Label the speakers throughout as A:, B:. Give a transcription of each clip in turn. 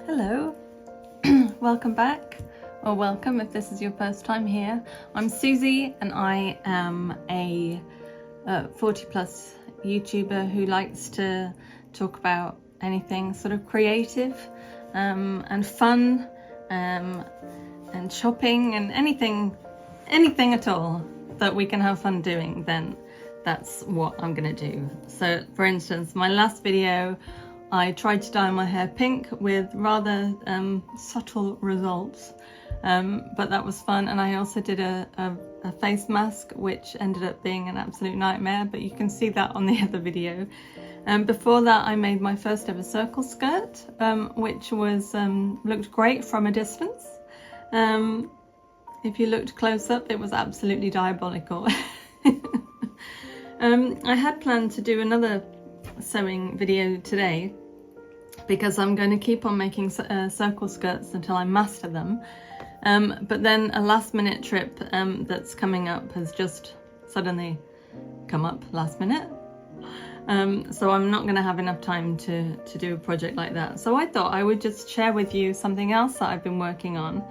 A: Hello, welcome back, or welcome if this is your first time here. I'm Susie and I am a 40 plus YouTuber who likes to talk about anything sort of creative and fun and shopping and anything at all that we can have fun doing, then that's what I'm gonna do. So for instance, my last video I tried to dye my hair pink with rather subtle results, but that was fun. And I also did a face mask, which ended up being an absolute nightmare, but you can see that on the other video. Before that, I made my first ever circle skirt, which was looked great from a distance. If you looked close up, it was absolutely diabolical. I had planned to do another sewing video today because I'm going to keep on making circle skirts until I master them, but then a last minute trip that's coming up has just suddenly come up last minute, so I'm not going to have enough time to do a project like that. So I thought I would just share with you something else that I've been working on.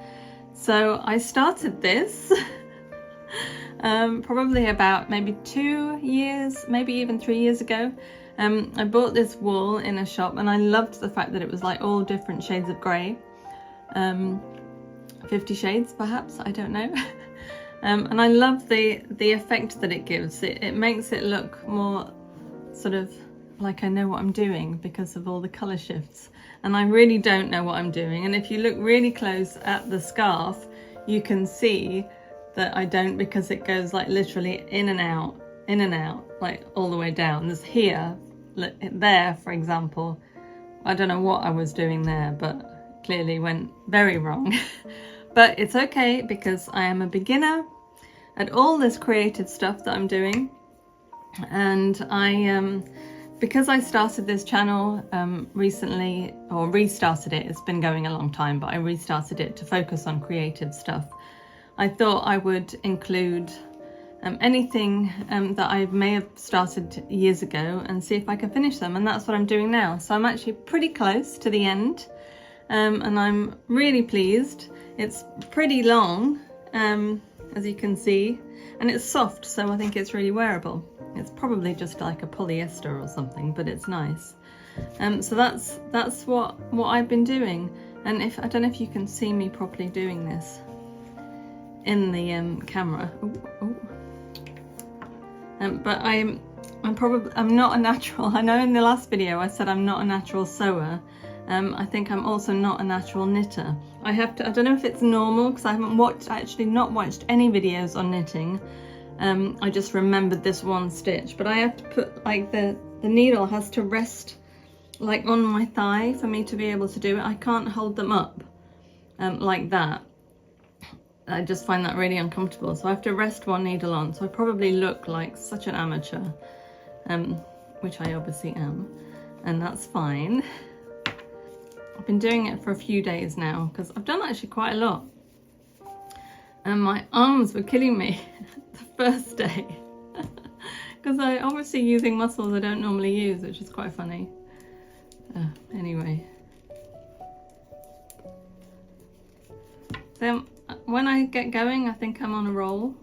A: So I started this probably about maybe 2 years, maybe even 3 years ago. I bought this wool in a shop and I loved the fact that it was like all different shades of grey, 50 shades perhaps, I don't know. And I love the effect that it gives. It makes it look more sort of like I know what I'm doing because of all the colour shifts, and I really don't know what I'm doing. And if you look really close at the scarf, you can see that I don't, because it goes like literally in and out, like all the way down. There's here, there for example, I don't know what I was doing there, but clearly went very wrong. But it's okay because I am a beginner at all this creative stuff that I'm doing. And because I started this channel recently, or restarted it, it's been going a long time, but I restarted it to focus on creative stuff. I thought I would include anything that I may have started years ago and see if I can finish them, and that's what I'm doing now. So I'm actually pretty close to the end, and I'm really pleased. It's pretty long, as you can see, and it's soft, so I think it's really wearable. It's probably just like a polyester or something, but it's nice. So that's what I've been doing. And I don't know if you can see me properly doing this in the camera. But I'm not a natural. I know in the last video I said I'm not a natural sewer. I think I'm also not a natural knitter. I don't know if it's normal because I haven't not watched any videos on knitting. I just remembered this one stitch, but I have to put like the needle has to rest like on my thigh for me to be able to do it. I can't hold them up like that. I just find that really uncomfortable, so I have to rest one needle on. So I probably look like such an amateur, which I obviously am, and that's fine. I've been doing it for a few days now because I've done actually quite a lot, and my arms were killing me the first day because I'm obviously using muscles I don't normally use, which is quite funny. Anyway, so when I get going, I think I'm on a roll.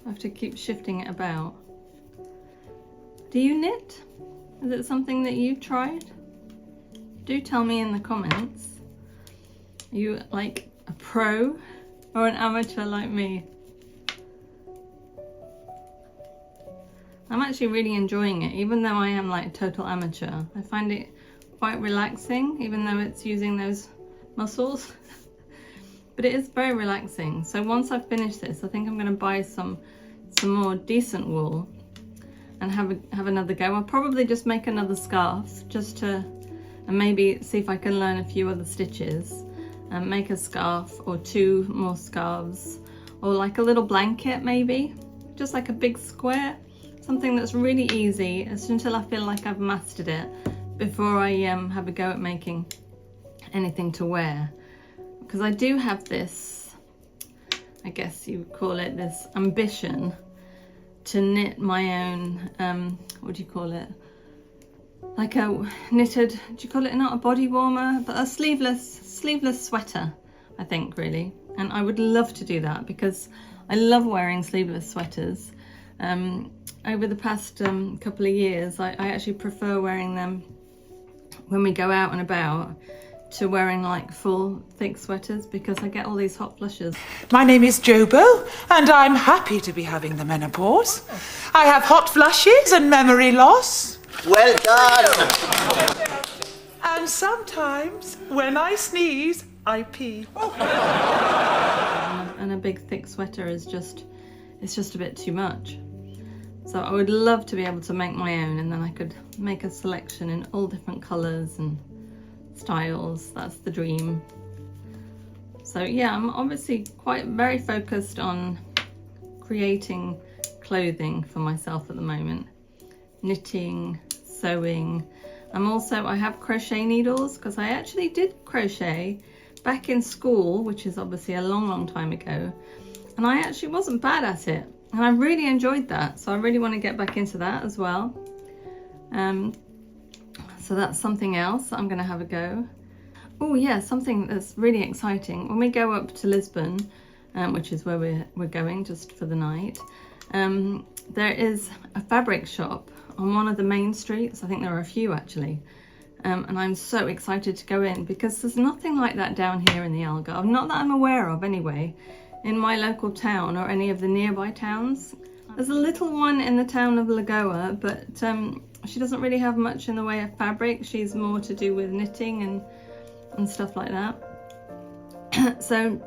A: I have to keep shifting it about. Do you knit? Is it something that you've tried? Do tell me in the comments. Are you like a pro or an amateur like me? I'm actually really enjoying it, even though I am like a total amateur. I find it quite relaxing, even though it's using those muscles. But it is very relaxing. So once I've finished this, I think I'm going to buy some more decent wool and have another go. I'll probably just make another scarf and maybe see if I can learn a few other stitches and make a scarf or 2 more scarves, or like a little blanket maybe, just like a big square, something that's really easy until I feel like I've mastered it before I have a go at making anything to wear. Because I do have this, I guess you would call it, this ambition to knit my own, what do you call it? like a knitted, do you call it, not a body warmer, but a sleeveless sweater, I think, really. And I would love to do that because I love wearing sleeveless sweaters. Over the past couple of years, I actually prefer wearing them when we go out and about to wearing like full thick sweaters because I get all these hot flushes.
B: My name is Jobo and I'm happy to be having the menopause. I have hot flushes and memory loss.
C: Well done!
B: And sometimes when I sneeze, I pee.
A: And a big thick sweater is it's just a bit too much. So I would love to be able to make my own, and then I could make a selection in all different colours and styles. That's the dream. So yeah, I'm obviously very focused on creating clothing for myself at the moment. Knitting, sewing. I have crochet needles because I actually did crochet back in school, which is obviously a long time ago, and I actually wasn't bad at it, and I really enjoyed that, so I really want to get back into that as well. So that's something else that I'm going to have a go. Oh yeah, something that's really exciting. When we go up to Lisbon, which is where we're going just for the night, there is a fabric shop on one of the main streets. I think there are a few actually. And I'm so excited to go in because there's nothing like that down here in the Algarve, not that I'm aware of anyway, in my local town or any of the nearby towns. There's a little one in the town of Lagoa, but she doesn't really have much in the way of fabric. She's more to do with knitting and stuff like that. So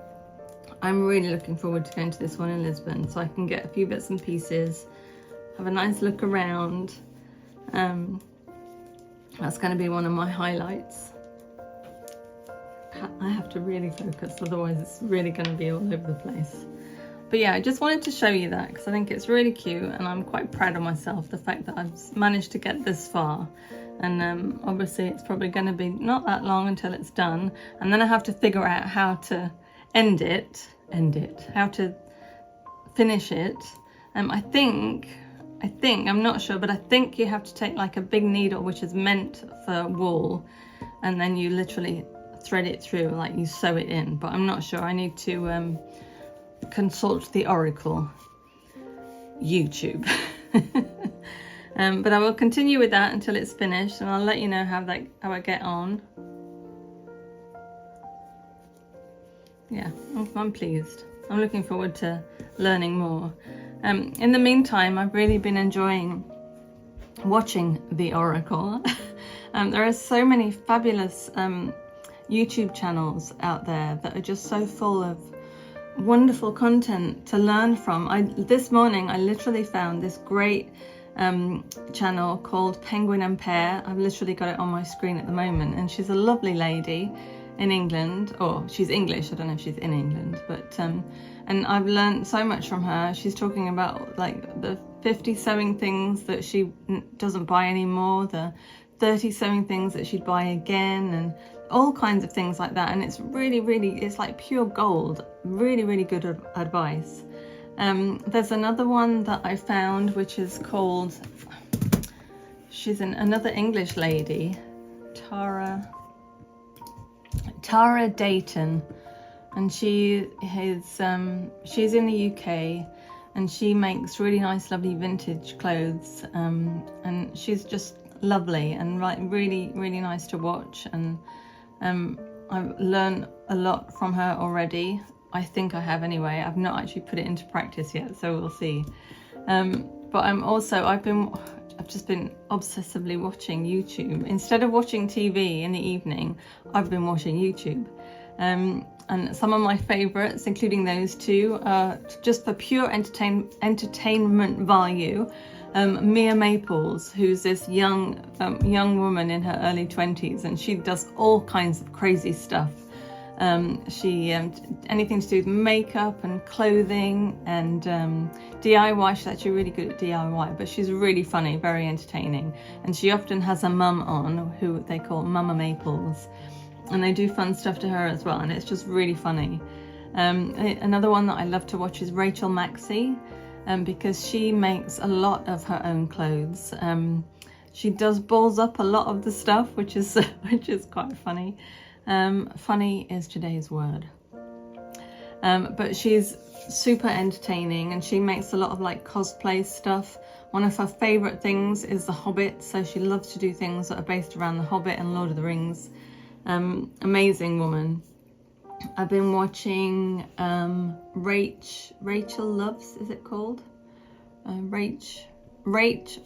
A: I'm really looking forward to going to this one in Lisbon so I can get a few bits and pieces, have a nice look around. That's going to be one of my highlights. I have to really focus, otherwise it's really going to be all over the place. But yeah, I just wanted to show you that because I think it's really cute, and I'm quite proud of myself, the fact that I've managed to get this far. And obviously it's probably going to be not that long until it's done, and then I have to figure out how to end it, how to finish it. I think, I'm not sure, but I think you have to take like a big needle which is meant for wool, and then you literally thread it through, like you sew it in, but I'm not sure. I need to consult the Oracle YouTube. But I will continue with that until it's finished, and I'll let you know how I get on. Yeah, I'm pleased. I'm looking forward to learning more. In the meantime, I've really been enjoying watching the Oracle. There are so many fabulous YouTube channels out there that are just so full of wonderful content to learn from. This morning I literally found this great channel called Penguin and Pear. I've literally got it on my screen at the moment, and she's a lovely lady in England, or she's English, I don't know if she's in England, but and I've learned so much from her. She's talking about like the 50 sewing things that she doesn't buy anymore, the 30 sewing things that she'd buy again, and all kinds of things like that. And it's really, it's like pure gold. Really good advice. There's another one that I found which is called, she's another English lady, Tara Dayton, and she's in the UK, and she makes really nice lovely vintage clothes, and she's just lovely and really nice to watch, and I've learned a lot from her already. I think I have anyway. I've not actually put it into practice yet, so we'll see. But I've just been obsessively watching YouTube. Instead of watching TV in the evening, I've been watching YouTube. And some of my favourites, including those two, are just for pure entertainment value. Mia Maples, who's this young woman in her early 20s, and she does all kinds of crazy stuff. She anything to do with makeup and clothing and DIY. She's actually really good at DIY, but she's really funny, very entertaining, and she often has a mum on who they call Mama Maples, and they do fun stuff to her as well, and it's just really funny. Another one that I love to watch is Rachel Maxey, because she makes a lot of her own clothes. She does balls up a lot of the stuff, which is quite funny. Funny is today's word. But she's super entertaining, and she makes a lot of like cosplay stuff. One of her favourite things is The Hobbit, so she loves to do things that are based around The Hobbit and Lord of the Rings. Amazing woman. I've been watching Rachel Loves, is it called? Rach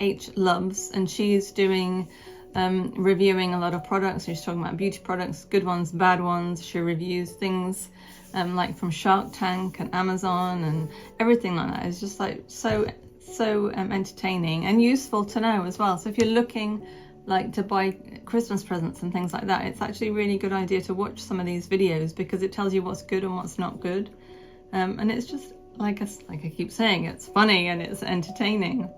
A: H Loves, and she's doing reviewing a lot of products. She's talking about beauty products, good ones, bad ones. She reviews things like from Shark Tank and Amazon and everything like that. It's just like so entertaining and useful to know as well. So if you're looking like to buy Christmas presents and things like that, it's actually a really good idea to watch some of these videos, because it tells you what's good and what's not good. And it's just like I keep saying, it's funny and it's entertaining.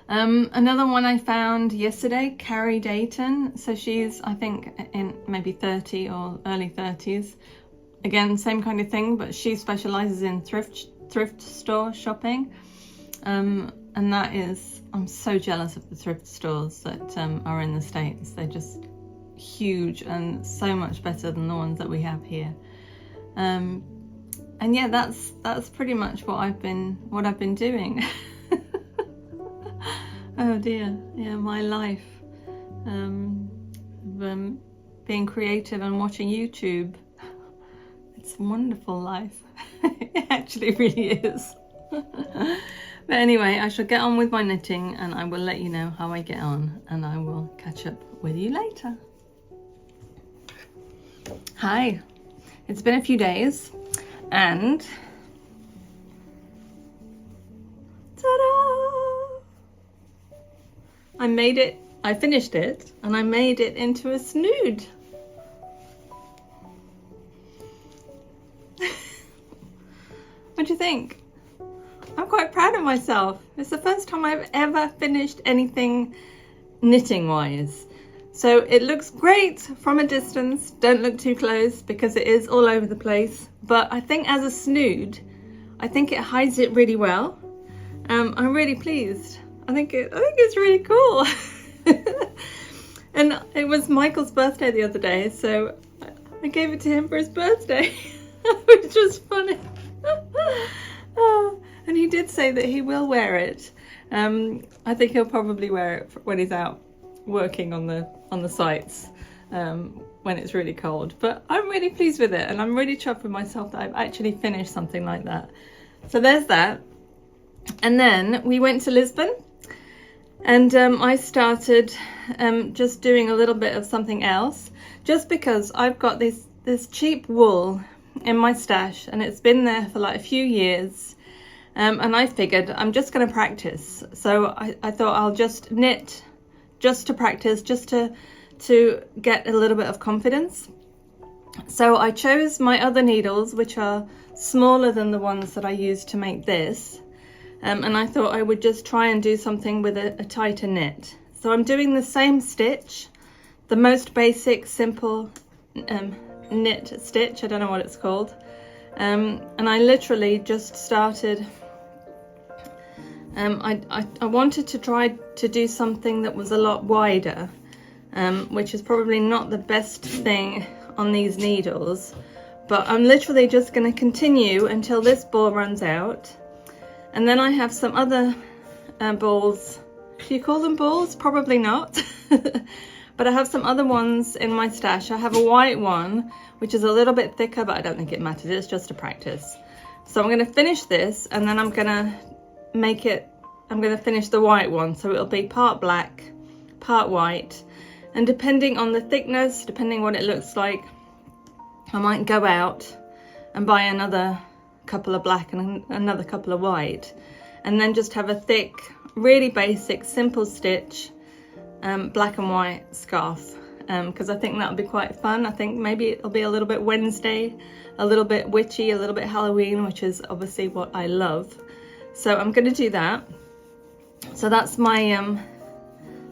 A: Another one I found yesterday, Carrie Dayton. So she's, I think, in maybe 30 or early 30s. Again, same kind of thing, but she specializes in thrift store shopping. And that is, I'm so jealous of the thrift stores that are in the States. They're just huge and so much better than the ones that we have here. And yeah, that's pretty much what I've been doing. Oh dear, yeah, my life. Being creative and watching YouTube. It's a wonderful life. It actually really is. But anyway, I shall get on with my knitting, and I will let you know how I get on, and I will catch up with you later. Hi, it's been a few days, and ta-da! I finished it, and I made it into a snood. What do you think? I'm quite proud of myself. It's the first time I've ever finished anything knitting wise. So it looks great from a distance. Don't look too close because it is all over the place. But I think as a snood, I think it hides it really well. I'm really pleased. I think it's really cool. And it was Michael's birthday the other day, so I gave it to him for his birthday, which was funny. And he did say that he will wear it. I think he'll probably wear it when he's out working on the sites when it's really cold. But I'm really pleased with it, and I'm really chuffed with myself that I've actually finished something like that. So there's that. And then we went to Lisbon, and I started just doing a little bit of something else, just because I've got this cheap wool in my stash, and it's been there for like a few years. And I figured I'm just going to practice. So I thought I'll just knit just to practice, just to get a little bit of confidence. So I chose my other needles, which are smaller than the ones that I used to make this. And I thought I would just try and do something with a tighter knit. So I'm doing the same stitch, the most basic, simple knit stitch. I don't know what it's called. And I literally just started. I wanted to try to do something that was a lot wider, which is probably not the best thing on these needles, but I'm literally just going to continue until this ball runs out. And then I have some other balls. Do you call them balls? Probably not. But I have some other ones in my stash. I have a white one, which is a little bit thicker, but I don't think it matters. It's just a practice. So I'm going to finish this, and then I'm going to finish the white one. So it'll be part black, part white. And depending on the thickness, depending what it looks like, I might go out and buy another couple of black and another couple of white, and then just have a thick, really basic, simple stitch, black and white scarf, because I think that'll be quite fun. I think maybe it'll be a little bit Wednesday, a little bit witchy, a little bit Halloween, which is obviously what I love. So I'm going to do that. So that's my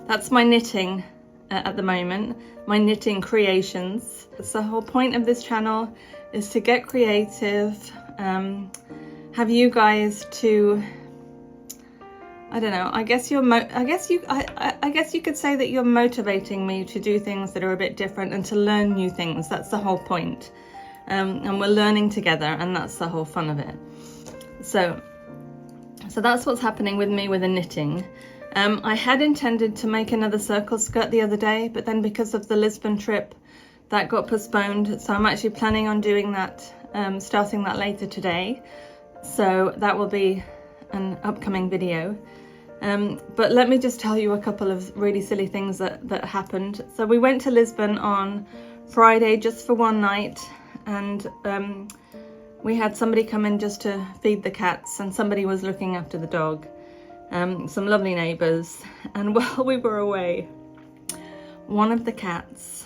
A: knitting at the moment, my knitting creations. So the whole point of this channel is to get creative, have you guys to, I don't know. I guess you could say that you're motivating me to do things that are a bit different and to learn new things. That's the whole point. And we're learning together, and that's the whole fun of it. So that's what's happening with me with the knitting. I had intended to make another circle skirt the other day, but then because of the Lisbon trip, that got postponed. So I'm actually planning on doing that, starting that later today. So that will be an upcoming video. But let me just tell you a couple of really silly things that happened. So we went to Lisbon on Friday just for one night, and we had somebody come in just to feed the cats, and somebody was looking after the dog. Some lovely neighbours. And while we were away, one of the cats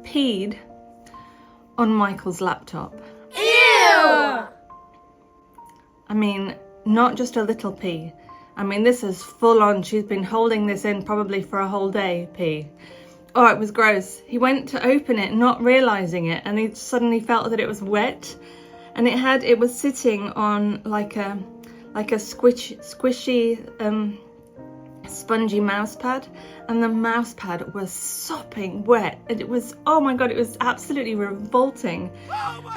A: peed on Michael's laptop.
D: Ew!
A: I mean, not just a little pee. I mean, this is full on. She's been holding this in probably for a whole day pee. Oh, it was gross. He went to open it, not realising it, and he suddenly felt that it was wet. And it was sitting on like a squishy, spongy mouse pad, and the mouse pad was sopping wet. And it was, oh my God, it was absolutely revolting.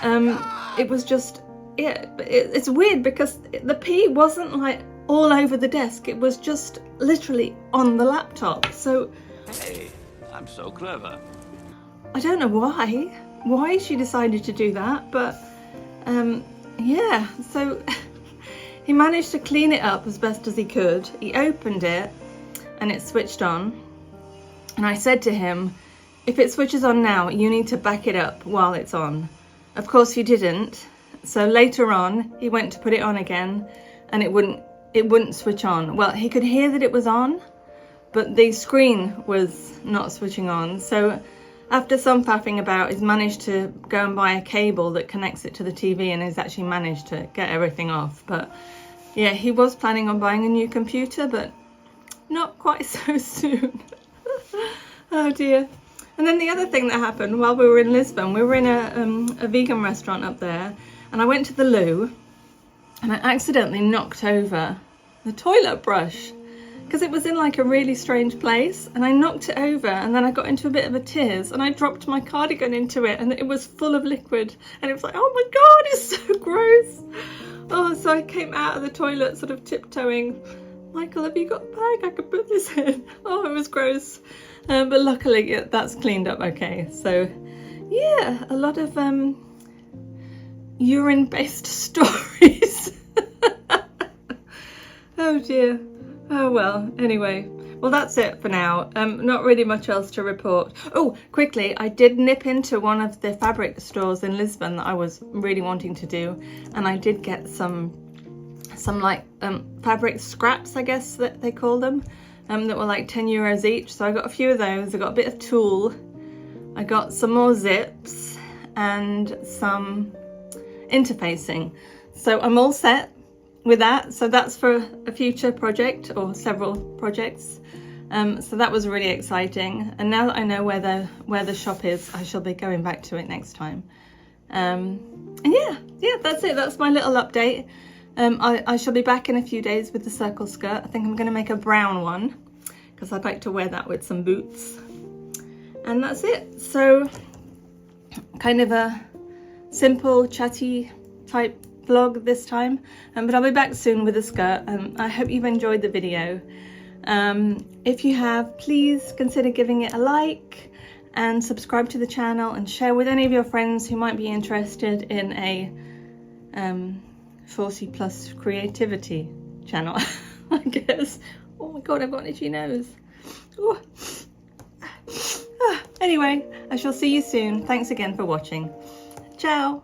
A: It was just, it's weird because the pee wasn't like all over the desk. It was just literally on the laptop. So,
E: hey, I'm so clever.
A: I don't know why she decided to do that, but yeah, so he managed to clean it up as best as he could. He opened it and it switched on, and I said to him, if it switches on now, you need to back it up while it's on. Of course he didn't, so later on he went to put it on again and it wouldn't switch on. Well, he could hear that it was on, but the screen was not switching on. So after some faffing about, he's managed to go and buy a cable that connects it to the TV, and he's actually managed to get everything off. But yeah, he was planning on buying a new computer, but not quite so soon. Oh dear. And then the other thing that happened while we were in Lisbon, we were in a vegan restaurant up there, and I went to the loo and I accidentally knocked over the toilet brush because it was in like a really strange place, and I knocked it over, and then I got into a bit of a tears and I dropped my cardigan into it, and it was full of liquid, and it was like, oh my God, it's so gross. Oh, so I came out of the toilet sort of tiptoeing. Michael, have you got a bag I could put this in? Oh, it was gross. But luckily that's cleaned up okay. So yeah, a lot of urine-based stories. Oh dear. Oh well, anyway. Well, that's it for now. Not really much else to report. Oh, quickly, I did nip into one of the fabric stores in Lisbon that I was really wanting to do, and I did get some like fabric scraps, I guess that they call them, that were like 10 euros each. So I got a few of those. I got a bit of tulle, I got some more zips and some interfacing. So I'm all set with that. So that's for a future project or several projects. So that was really exciting. And now that I know where the shop is, I shall be going back to it next time. And yeah, that's it. That's my little update. I shall be back in a few days with the circle skirt. I think I'm going to make a brown one because I'd like to wear that with some boots. And that's it. So kind of a simple, chatty type vlog this time. But I'll be back soon with a skirt. I hope you've enjoyed the video. If you have, please consider giving it a like and subscribe to the channel and share with any of your friends who might be interested in a 40 plus creativity channel, I guess. Oh my God, I've got an itchy nose. Ooh. Anyway, I shall see you soon. Thanks again for watching. Ciao.